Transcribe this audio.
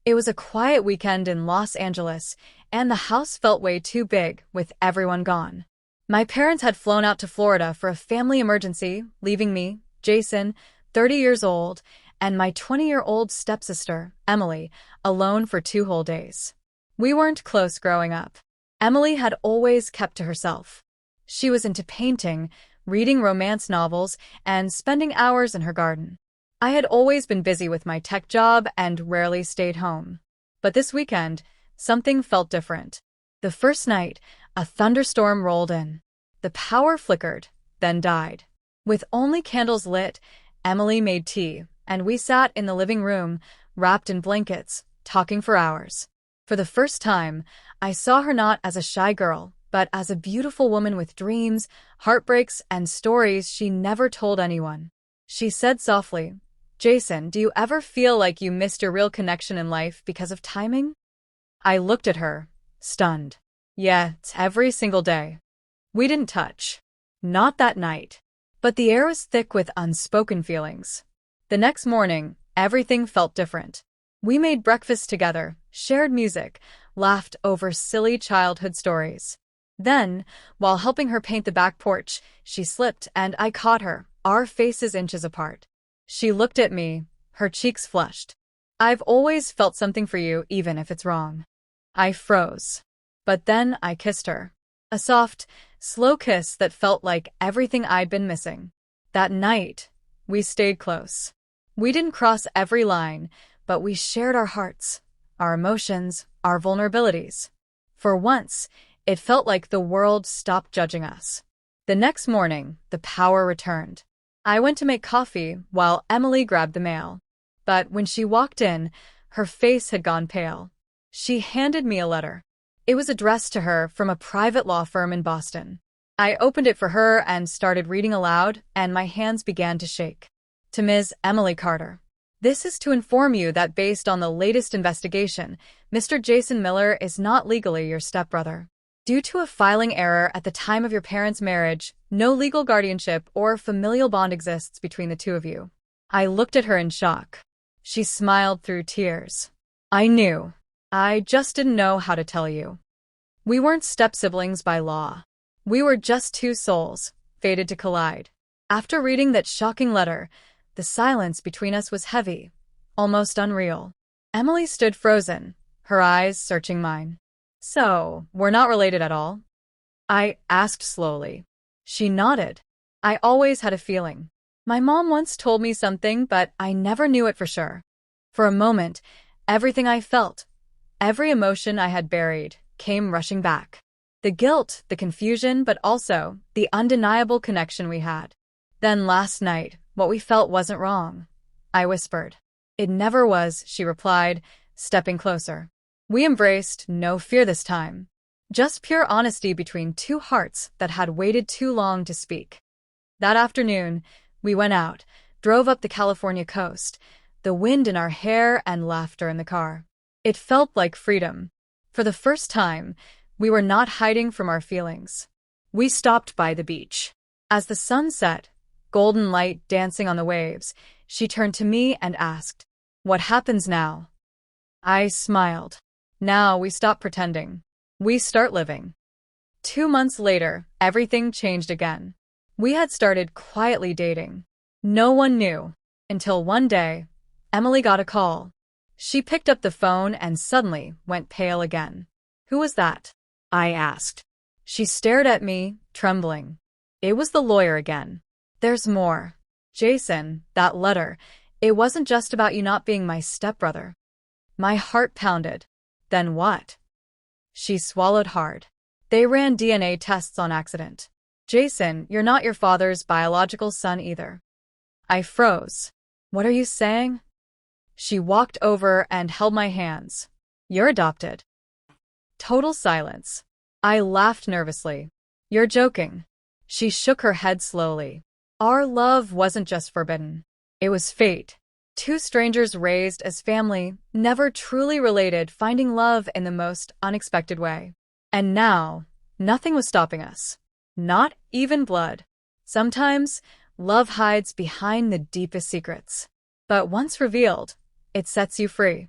It was a quiet weekend in Los Angeles, and the house felt way too big with everyone gone. My parents had flown out to Florida for a family emergency, leaving me, Jason, 30 years old, and my 20-year-old stepsister, Emily, alone for 2 whole days. We weren't close growing up. Emily had always kept to herself. She was into painting, reading romance novels, and spending hours in her garden. I had always been busy with my tech job and rarely stayed home. But this weekend, something felt different. The first night, a thunderstorm rolled in. The power flickered, then died. With only candles lit, Emily made tea, and we sat in the living room, wrapped in blankets, talking for hours. For the first time, I saw her not as a shy girl, but as a beautiful woman with dreams, heartbreaks, and stories she never told anyone. She said softly, "Jason, do you ever feel like you missed your real connection in life because of timing?" I looked at her, stunned. Yeah, it's every single day. We didn't touch. Not that night. But the air was thick with unspoken feelings. The next morning, everything felt different. We made breakfast together, shared music, laughed over silly childhood stories. Then, while helping her paint the back porch, she slipped and I caught her, our faces inches apart. She looked at me, her cheeks flushed. "I've always felt something for you, even if it's wrong." I froze. But then I kissed her. A soft, slow kiss that felt like everything I'd been missing. That night, we stayed close. We didn't cross every line, but we shared our hearts, our emotions, our vulnerabilities. For once, it felt like the world stopped judging us. The next morning, the power returned. I went to make coffee while Emily grabbed the mail. But when she walked in, her face had gone pale. She handed me a letter. It was addressed to her from a private law firm in Boston. I opened it for her and started reading aloud, and my hands began to shake. To Ms. Emily Carter. "This is to inform you that based on the latest investigation, Mr. Jason Miller is not legally your stepbrother. Due to a filing error at the time of your parents' marriage, no legal guardianship or familial bond exists between the two of you." I looked at her in shock. She smiled through tears. "I knew. I just didn't know how to tell you. We weren't step-siblings by law. We were just two souls, fated to collide." After reading that shocking letter, the silence between us was heavy, almost unreal. Emily stood frozen, her eyes searching mine. "So, we're not related at all?" I asked slowly. She nodded. "I always had a feeling. My mom once told me something, but I never knew it for sure." For a moment, everything I felt, every emotion I had buried, came rushing back. The guilt, the confusion, but also the undeniable connection we had. "Then last night, what we felt wasn't wrong," I whispered. "It never was," she replied, stepping closer. We embraced, no fear this time. Just pure honesty between two hearts that had waited too long to speak. That afternoon, we went out, drove up the California coast, the wind in our hair and laughter in the car. It felt like freedom. For the first time, we were not hiding from our feelings. We stopped by the beach. As the sun set, golden light dancing on the waves, she turned to me and asked, "What happens now?" I smiled. "Now we stop pretending. We start living." 2 months later, everything changed again. We had started quietly dating. No one knew. Until one day, Emily got a call. She picked up the phone and suddenly went pale again. "Who was that?" I asked. She stared at me, trembling. It was the lawyer again. "There's more. Jason, that letter, it wasn't just about you not being my stepbrother." My heart pounded. "Then what?" She swallowed hard. "They ran DNA tests on accident. Jason, you're not your father's biological son either." I froze. "What are you saying?" She walked over and held my hands. "You're adopted." Total silence. I laughed nervously. "You're joking." She shook her head slowly. "Our love wasn't just forbidden. It was fate. Two strangers raised as family, never truly related, finding love in the most unexpected way. And now, nothing was stopping us. Not even blood. Sometimes, love hides behind the deepest secrets. But once revealed, it sets you free.